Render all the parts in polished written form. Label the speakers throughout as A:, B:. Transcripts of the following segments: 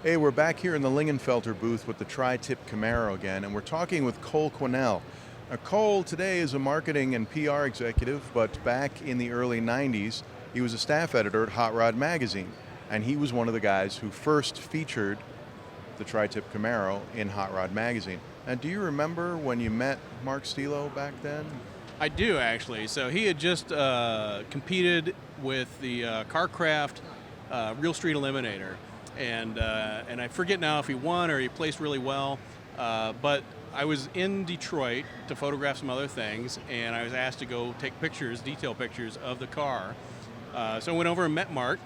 A: Hey, we're back here in the Lingenfelter booth with the Tri-Tip Camaro again, and we're talking with Cole Quinnell. Now, Cole today is a marketing and PR executive, but back in the early 90s, he was a staff editor at Hot Rod Magazine, and he was one of the guys who first featured the Tri-Tip Camaro in Hot Rod Magazine. Now, do you remember when you met Mark Stielow back then?
B: I do, actually. So he had just competed with the CarCraft Real Street Eliminator. And I forget now if he won or he placed really well, but I was in Detroit to photograph some other things, and I was asked to go take pictures, detail pictures of the car. So I went over and met Mark,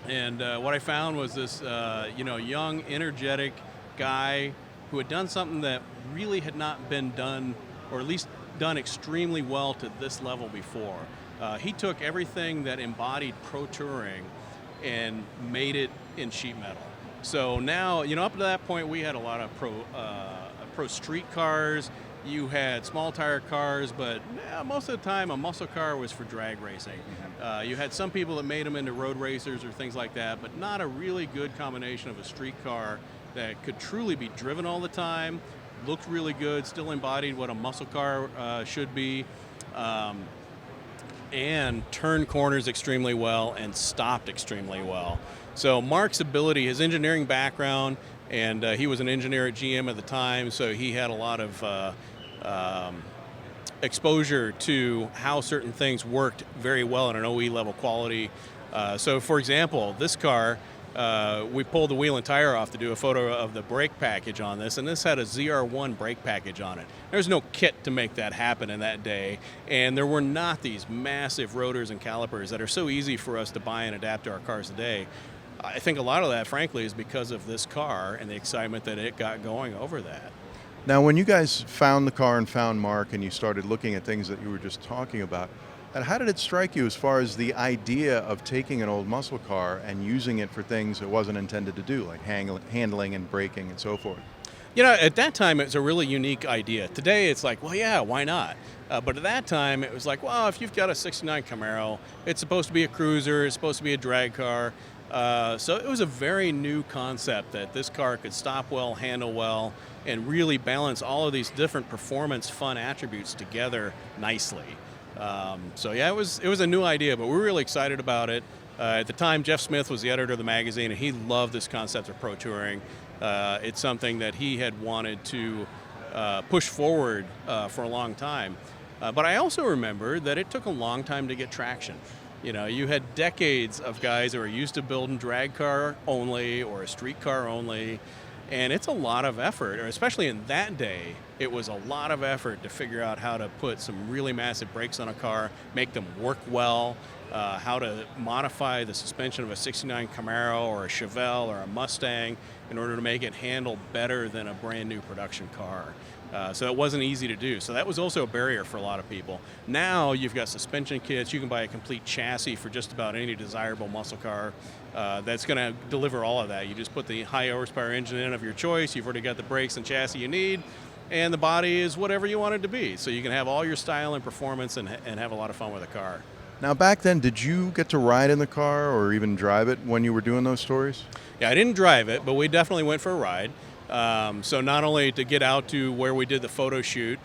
B: and what I found was this young, energetic guy who had done something that really had not been done, or at least done extremely well to this level before. He took everything that embodied pro touring and made it in sheet metal. So now, up to that point, we had a lot of pro street cars. You had small tire cars, but most of the time, a muscle car was for drag racing. You had some people that made them into road racers or things like that, but not a really good combination of a street car that could truly be driven all the time, looked really good, still embodied what a muscle car should be. And turned corners extremely well and stopped extremely well. So Mark's ability, his engineering background, and he was an engineer at GM at the time, so he had a lot of exposure to how certain things worked very well at an OE level quality. So for example, this car, we pulled the wheel and tire off to do a photo of the brake package on this, and this had a ZR1 brake package on it. There's no kit to make that happen in that day, and there were not these massive rotors and calipers that are so easy for us to buy and adapt to our cars today. I think a lot of that, frankly, is because of this car and the excitement that it got going over that.
A: Now, when you guys found the car and found Mark and you started looking at things that you were just talking about, and how did it strike you as far as the idea of taking an old muscle car and using it for things it wasn't intended to do, like handling and braking and so forth?
B: At that time, it was a really unique idea. Today, it's like, well, yeah, why not? But at that time, it was like, well, if you've got a '69 Camaro, it's supposed to be a cruiser, it's supposed to be a drag car. So it was a very new concept that this car could stop well, handle well, and really balance all of these different performance, fun attributes together nicely. It was a new idea, but we were really excited about it. At the time, Jeff Smith was the editor of the magazine, and he loved this concept of pro touring. It's something that he had wanted to push forward for a long time. But I also remember that it took a long time to get traction. You had decades of guys who were used to building drag car only or a street car only, and it's a lot of effort, or especially in that day, it was a lot of effort to figure out how to put some really massive brakes on a car, make them work well, how to modify the suspension of a '69 Camaro or a Chevelle or a Mustang in order to make it handle better than a brand new production car. So it wasn't easy to do. So that was also a barrier for a lot of people. Now you've got suspension kits. You can buy a complete chassis for just about any desirable muscle car that's going to deliver all of that. You just put the high horsepower engine in of your choice. You've already got the brakes and chassis you need, and the body is whatever you want it to be. So you can have all your style and performance and have a lot of fun with a car.
A: Now, back then, did you get to ride in the car or even drive it when you were doing those stories?
B: Yeah, I didn't drive it, but we definitely went for a ride. So not only to get out to where we did the photo shoot,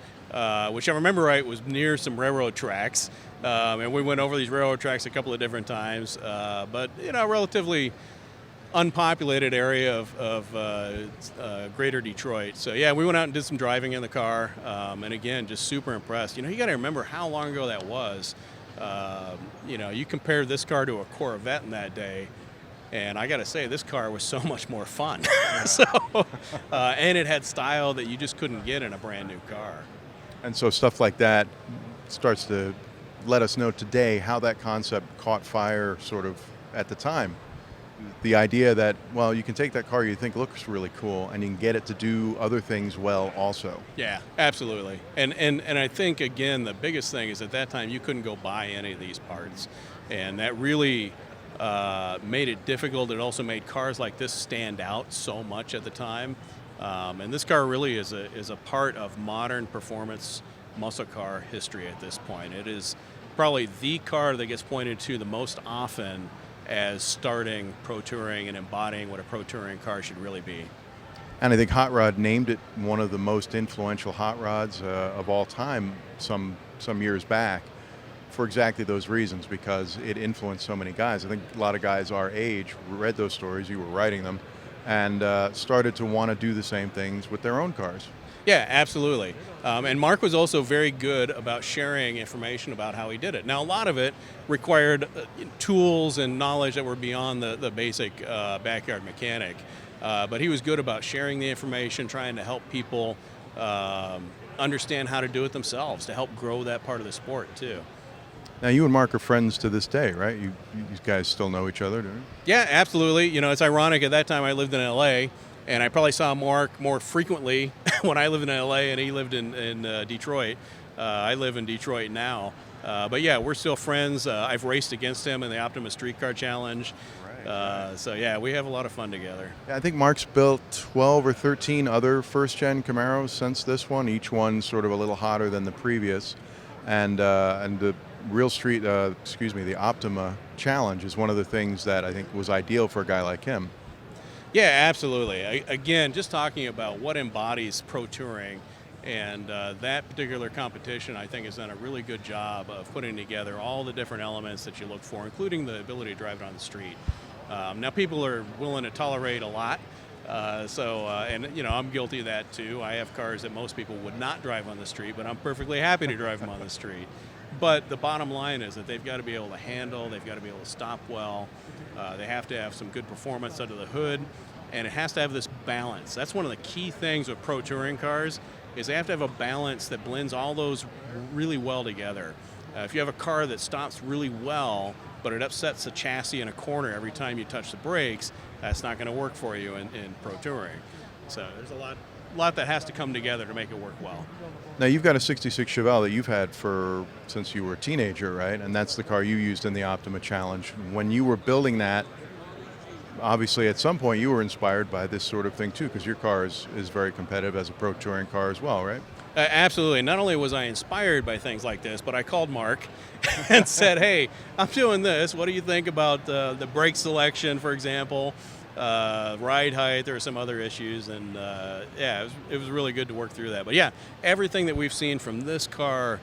B: which I remember right was near some railroad tracks, and we went over these railroad tracks a couple of different times, but relatively unpopulated area of greater Detroit. So yeah, we went out and did some driving in the car, and again, just super impressed. You got to remember how long ago that was. You compare this car to a Corvette in that day, and I got to say, this car was so much more fun. And it had style that you just couldn't get in a brand new car.
A: And so stuff like that starts to let us know today how that concept caught fire sort of at the time. The idea that, well, you can take that car you think looks really cool and you can get it to do other things well also.
B: Yeah, absolutely. And I think, again, the biggest thing is at that time you couldn't go buy any of these parts. And that really made it difficult. It also made cars like this stand out so much at the time. And this car really is a part of modern performance muscle car history at this point. It is probably the car that gets pointed to the most often as starting pro touring and embodying what a pro touring car should really be.
A: And I think Hot Rod named it one of the most influential hot rods of all time some years back for exactly those reasons, because it influenced so many guys. I think a lot of guys our age read those stories, you were writing them, and started to want to do the same things with their own cars.
B: Yeah, absolutely. And Mark was also very good about sharing information about how he did it. Now, a lot of it required tools and knowledge that were beyond the basic backyard mechanic. But he was good about sharing the information, trying to help people understand how to do it themselves, to help grow that part of the sport, too.
A: Now, you and Mark are friends to this day, right? You guys still know each other, don't you?
B: Yeah, absolutely. You know, it's ironic. At that time, I lived in L.A., and I probably saw Mark more frequently when I lived in L.A. and he lived in Detroit. I live in Detroit now. But yeah, we're still friends. I've raced against him in the Optima Streetcar Challenge. Right. So yeah, we have a lot of fun together.
A: Yeah, I think Mark's built 12 or 13 other first-gen Camaros since this one, each one sort of a little hotter than the previous. And the the Optima Challenge is one of the things that I think was ideal for a guy like him.
B: Yeah, absolutely. Again, just talking about what embodies pro touring, and that particular competition, I think, has done a really good job of putting together all the different elements that you look for, including the ability to drive it on the street. Now, people are willing to tolerate a lot, and you know, I'm guilty of that too. I have cars that most people would not drive on the street, but I'm perfectly happy to drive them on the street. But the bottom line is that they've got to be able to handle, they've got to be able to stop well, they have to have some good performance under the hood, and it has to have this balance. That's one of the key things with pro touring cars, is they have to have a balance that blends all those really well together. If you have a car that stops really well, but it upsets the chassis in a corner every time you touch the brakes, that's not going to work for you in pro touring. So there's a lot that has to come together to make it work well.
A: Now, you've got a 66 Chevelle that you've had since you were a teenager, right? And that's the car you used in the Optima Challenge. When you were building that, obviously at some point you were inspired by this sort of thing too, because your car is very competitive as a pro touring car as well, right?
B: Absolutely. Not only was I inspired by things like this, but I called Mark and said, hey, I'm doing this. What do you think about the brake selection, for example, ride height? There are some other issues, and yeah, it was really good to work through that. But yeah, everything that we've seen from this car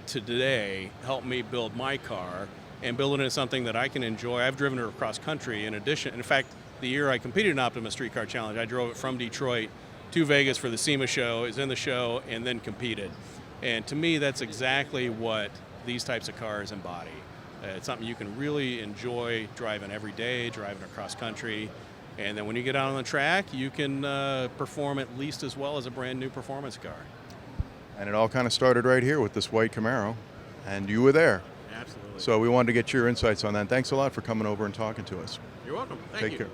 B: to today helped me build my car and build it into something that I can enjoy. I've driven it across country in addition. In fact, the year I competed in Optima Streetcar Challenge, I drove it from Detroit to Vegas for the SEMA show, is in the show, and then competed. And to me, that's exactly what these types of cars embody. It's something you can really enjoy driving every day, driving across country. And then when you get out on the track, you can perform at least as well as a brand new performance car.
A: And it all kind of started right here with this white Camaro, and you were there.
B: Absolutely.
A: So we wanted to get your insights on that. Thanks a lot for coming over and talking to us.
B: You're welcome. Thank you.
A: Take care.